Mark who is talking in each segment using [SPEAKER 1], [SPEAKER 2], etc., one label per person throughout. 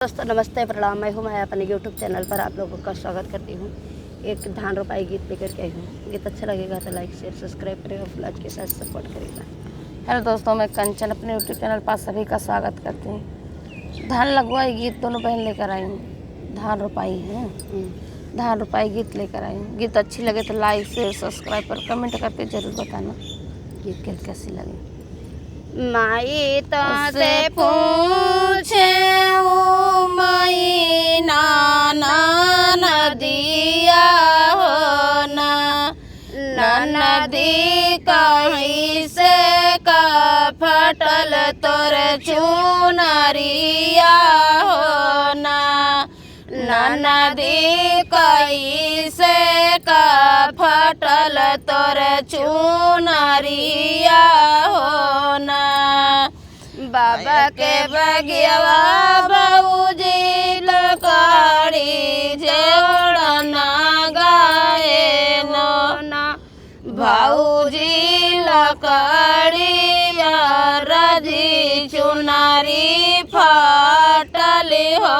[SPEAKER 1] दोस्तों नमस्ते प्रणाम। मैं हूँ मैं अपने यूट्यूब चैनल पर आप लोगों का स्वागत करती हूँ। एक धान रोपाई गीत लेकर के आई हूँ। गीत अच्छा लगेगा तो लाइक शेयर सब्सक्राइब करेगा, फ्लैग के साथ सपोर्ट करेगा।
[SPEAKER 2] हेलो दोस्तों, मैं कंचन अपने यूट्यूब चैनल पर सभी का स्वागत करती हूँ। धान लगवाई गीत दोनों बहन लेकर आई हूँ। धान रोपाई है, धान रोपाई गीत लेकर आई हूँ। गीत अच्छी लगे तो लाइक शेयर सब्सक्राइब पर कमेंट करके ज़रूर बताना गीत कैसी लगी।
[SPEAKER 1] माई तो से पूछे
[SPEAKER 2] मई नाना नदिया हो ना, नदी कहीं से का फटल तोर चुनरिया हो ना, नदी कहीं से का फटल तोर चुनरिया हो ना। बाबा के बगियावा बाबूजी लकड़ी जोड़ना गाए ना, भाऊजी लकड़ी रजी चुनारी फाटल हो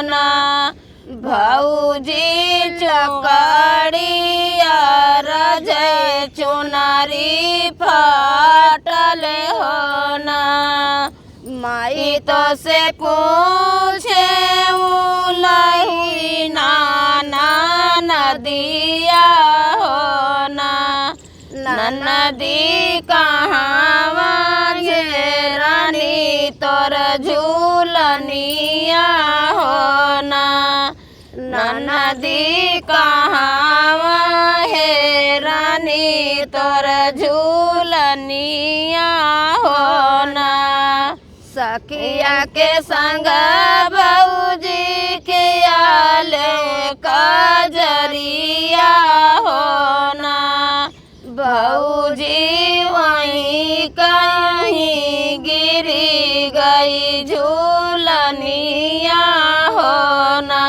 [SPEAKER 2] ना, भाऊजी लकड़ी रजे चुनारी फाटल हो ना। माई तो से पूछे लही नाना नदिया हो ना, नदी कहाँ जे रानी तोर झूलनिया हो ना, नदी कहाँ है रानी तोर झूलनिया हो ना। सखिया के संग बाबूजी के आले कजरिया हो ना, बाबूजी वहीं कहीं गिरी गई झूलनिया हो ना,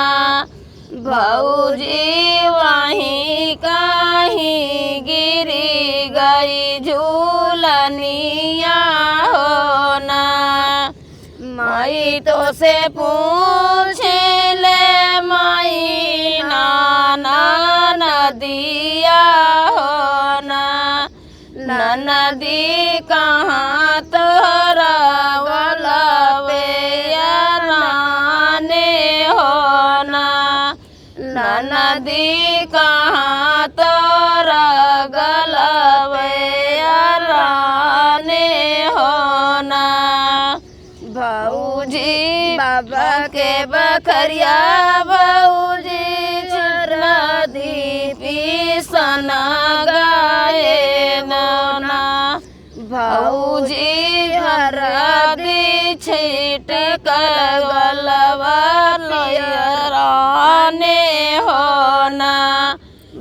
[SPEAKER 2] बाबूजी वहीं कहीं गिरी गई झूलनिया हो ना। माई तो से पूछे ले माई नाना नदिया हो ना, नदी कहाँ तोरा वाला राने हो ना, नदी कहाँ तोरा गलवे राने हो ना। भाऊजी बाबा के बकरिया भाऊजी नदी पीसन गाए ना, भाऊजी हरदी छीट कर गलवा राने हो ना,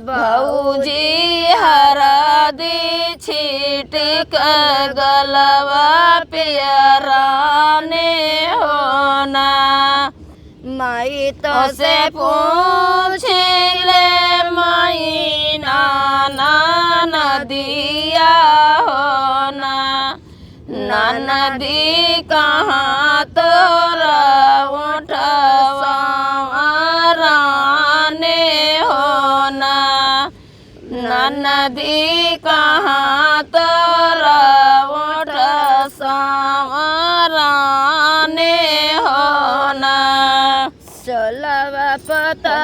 [SPEAKER 2] भाऊजी हरदी छीट कर गलवा प्याराने हो ना। माई तो से पूछे ले माई नाना नदिया हो ना, नदी कहाँ तोरा उठवा राने हो ना, नदी कहाँ तोरा उठ संवराने हो ना।
[SPEAKER 1] चलवा पता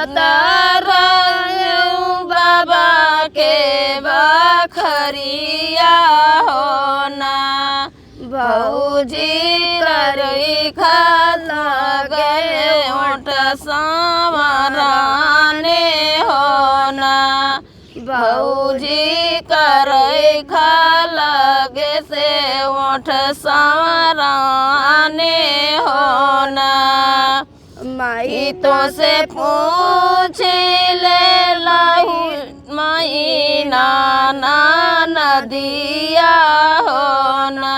[SPEAKER 2] बाबा के बखरिया हो ना, भाऊजी करई खाला गए उठ संवराने हो ना, भाऊजी करई खाला गे से उठ संवराने हो ना। माई तो से पूछे ले लही माई नाना नदिया हो ना,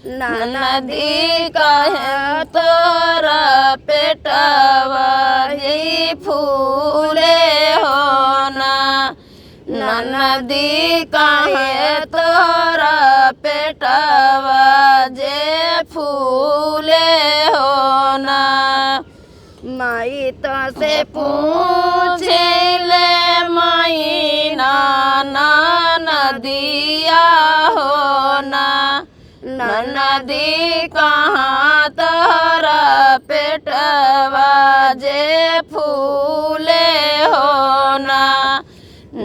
[SPEAKER 2] नदी कहे तोरा पेटवा जी फूले हो ना, नदी कहे तोरा पेटवा जे फूले हो ना।
[SPEAKER 1] माई तो से
[SPEAKER 2] पूछे ले महीना ना नदिया हो ना नदी कहाँ तोरा पेटवा जे फूले हो ना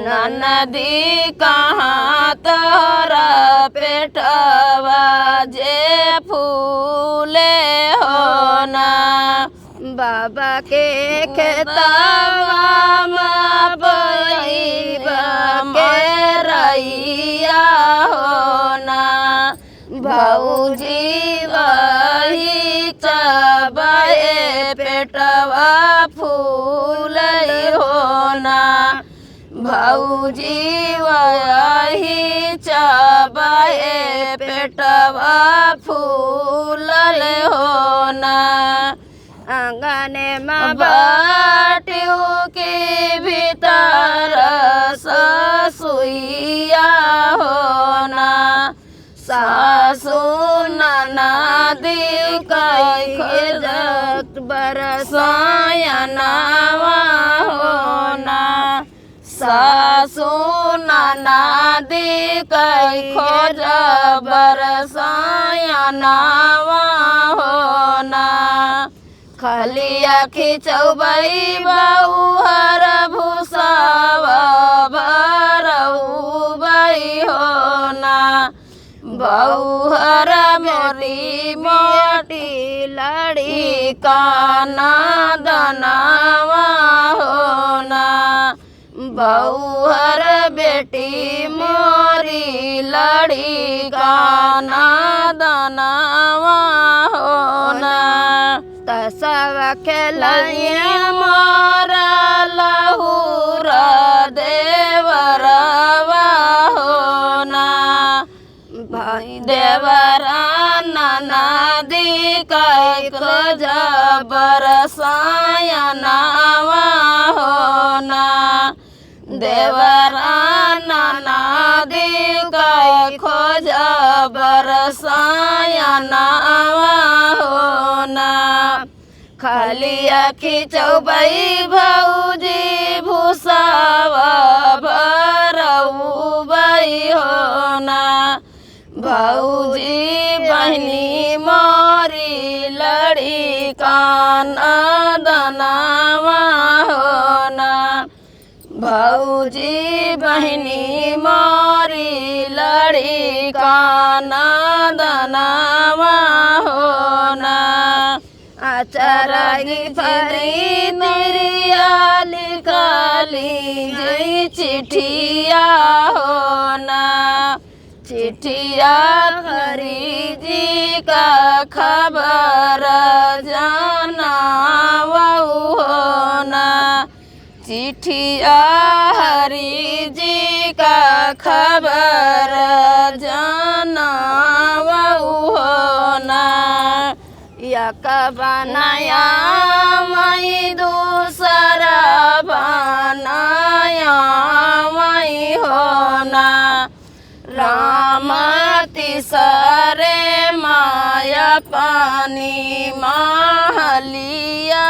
[SPEAKER 2] नदी कहाँ तोरा पेटवा जे फूले हो ना
[SPEAKER 1] बाबा के
[SPEAKER 2] खेतवा में पैबा के रैया हो ना भौजी वही चबाए पेटवा फूल हो ना भौजी वही चबाए पेटवा फूल हो ना
[SPEAKER 1] आंगन में
[SPEAKER 2] बाटियों के भीतर ससुइया हो ना सासु ननदी कई खेत बरसायनावा हो ना सासु ननदी कई खोज बरसायनावा हो ना खलिया खिचौबई बहुहर भूसावा भरऊबई हो ना बहुहर मोरी मोटी लड़ी काना दनावा हो ना बहुहर बेटी मोरी लड़ी काना दनावा हो ना
[SPEAKER 1] तसवा खेलैया
[SPEAKER 2] मोरा लहुर देवरवा हो ना भाई देवरा नदी कई खोज बरसायनावा हो ना देवरा नदी कई खोज बरसायनावा हो ना खलिया खिचौबई भौजी भूसावा भरऊबई हो ना भौजी बहनी मोरी लड़ी काना दनावा हो ना भौजी बहनी मोरी लड़ी काना दनावा हो ना आचरागी फरी निरिया लिखाली जई चिठिया हो ना चिठिया हरी जी का खबर जाना हो ना चिठिया हरी जी का खबर जाना हो ना
[SPEAKER 1] या बनाया
[SPEAKER 2] मई दूसरा बनाया मई हो ना राम तिसरे माया पानी महलिया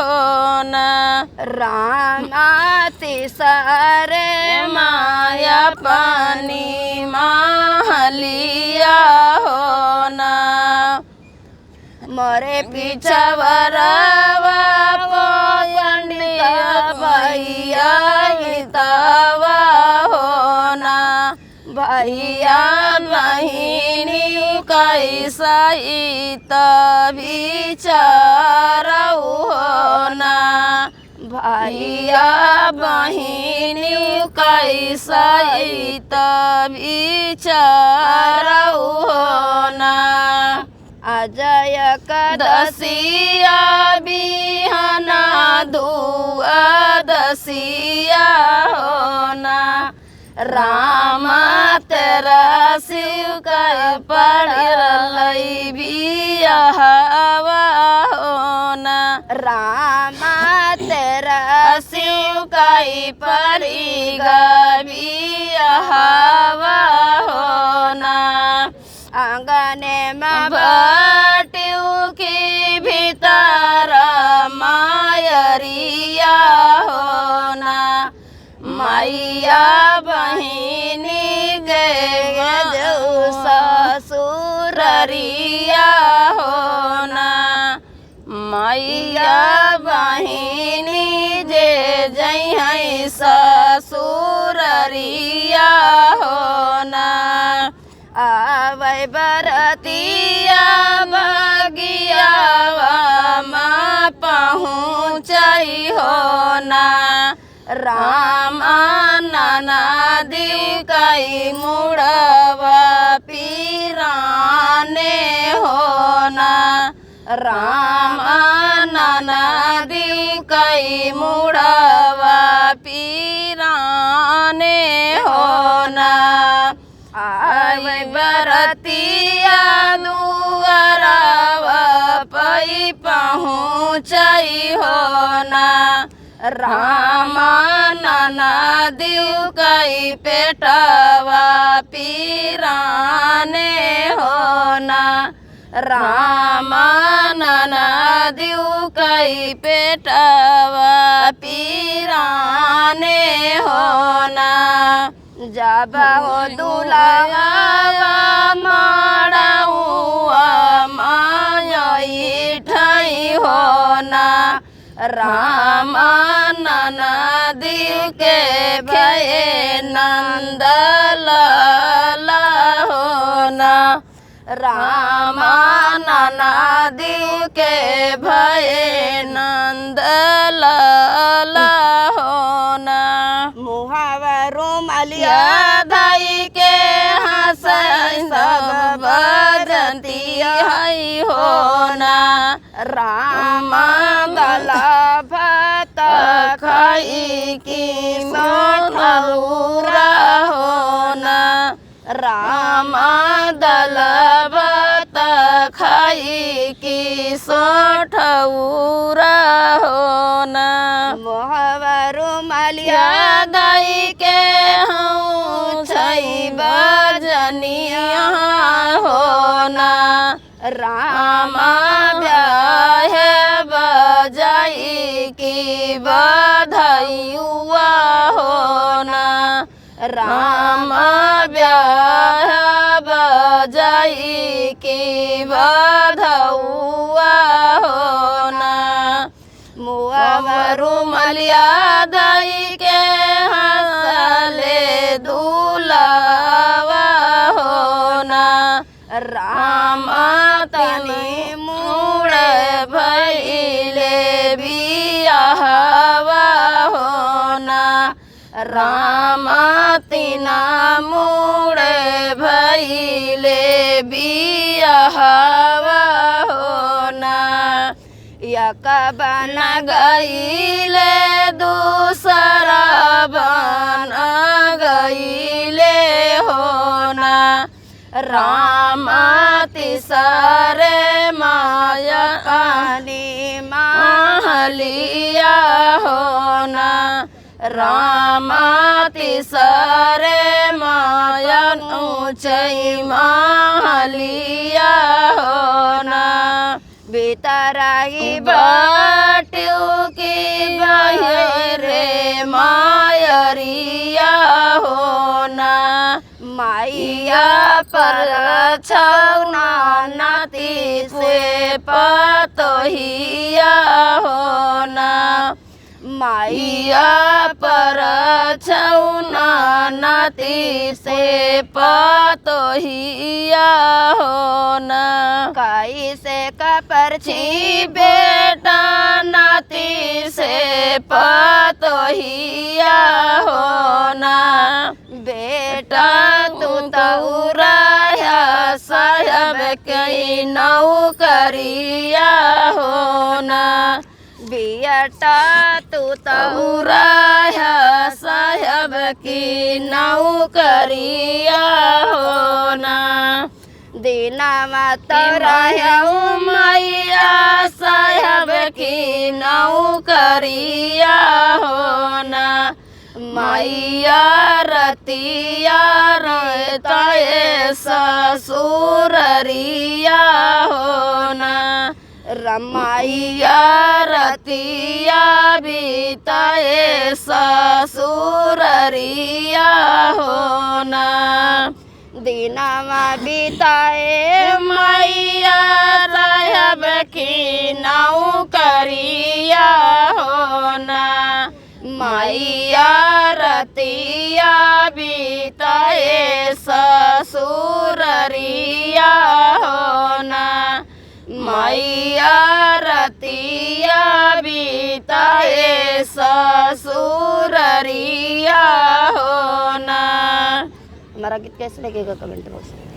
[SPEAKER 2] हो ना
[SPEAKER 1] राम तिसरे
[SPEAKER 2] माया पानी महलिया हो ना मोरे पिछवरवा पंडित भैया गीतावा हो ना भैया बहिनी कैसा विचार हो ना भैया बहिनी कैसा विचार हो ना
[SPEAKER 1] अजय
[SPEAKER 2] दसिया बिहना दुआ दसिया हो ना राम तेरा शिव कर पढ़ बिया हो ना
[SPEAKER 1] राम तेरा
[SPEAKER 2] शिव कई परी बिया हो ना
[SPEAKER 1] आंगने में
[SPEAKER 2] बाटियों के भीतर माँ माइया बहिनी जे जइहै ससुररिया हो ना
[SPEAKER 1] आवे बरतिया
[SPEAKER 2] बगियावा माँ पहुँचई हो ना राम नाना दिव कई मुड़वा पीराने हो ना राम नाना दिव कई मुड़वा पीराने हो ना आवे बरतिया दुआरवा पई पहुँचई हो ना राम नाना दिव कई पेटवा पीराने हो ना राम नाना दिव कई पेटवा पीराने हो ना
[SPEAKER 1] जब हो दुलावा
[SPEAKER 2] माड़ाऊआ मायई ठई हो ना राम नाना दिव के भये नंद लाला हो ना राम नाना दिव के भये नंद लाला हो ना
[SPEAKER 1] मुहावरो मलिया
[SPEAKER 2] या धाई के हंसई सब बजंती हई हो ना
[SPEAKER 1] राम गला भत
[SPEAKER 2] खाई की मोठौरा हो ना राम दल भत खाई की सोठौरा हो ना
[SPEAKER 1] मुहावरो मलिया
[SPEAKER 2] या दाई के हूँ छई बजनिया हो ना
[SPEAKER 1] राम
[SPEAKER 2] ब्याह बजाई की बधाइयुआ हो ना राम ब्याह बजाई की बधाउआ हो ना मुआवरू मलिया दाई के हंसले दूलावा हो ना राम तनी मुड़े भइले बियाहवा हो ना राम तीना मुड़े भइले बियाहवा हो ना
[SPEAKER 1] यक बन
[SPEAKER 2] गईले दूसरा बन गईले हो ना राम तिसरे माया
[SPEAKER 1] गई
[SPEAKER 2] महलिया हो ना राम तिसरे माया ऊंचाई महलिया हो ना
[SPEAKER 1] भीतराई
[SPEAKER 2] बाटू की बहरे मायरिया हो ना
[SPEAKER 1] माइया
[SPEAKER 2] पर छौना नाती से पतोहिया हो ना
[SPEAKER 1] माइया
[SPEAKER 2] पर छौना नाती से पतोहिया हो ना
[SPEAKER 1] कैसे कपर
[SPEAKER 2] छी बेटा नाती से पतोहिया हो ना
[SPEAKER 1] बेटा
[SPEAKER 2] तू तौराया साहब कई नौकरिया हो ना
[SPEAKER 1] बेटा तू
[SPEAKER 2] तौराया साहब की नौकरिया हो ना
[SPEAKER 1] दीना
[SPEAKER 2] तोराया मैया साहब की नौकरिया हो ना मैया रतिया रहताए ससुररिया हो ना
[SPEAKER 1] रमाइया
[SPEAKER 2] रतिया बीताए ससुररिया हो ना
[SPEAKER 1] दीनामा बिताए
[SPEAKER 2] मैया साहब की नौकरिया ससुररिया होना मैया रतिया बीताए ससुररिया होना मैया रतिया बीताए ससुररिया होना।
[SPEAKER 1] हमारा गीत कैसे लगेगा कमेंट बॉक्स में।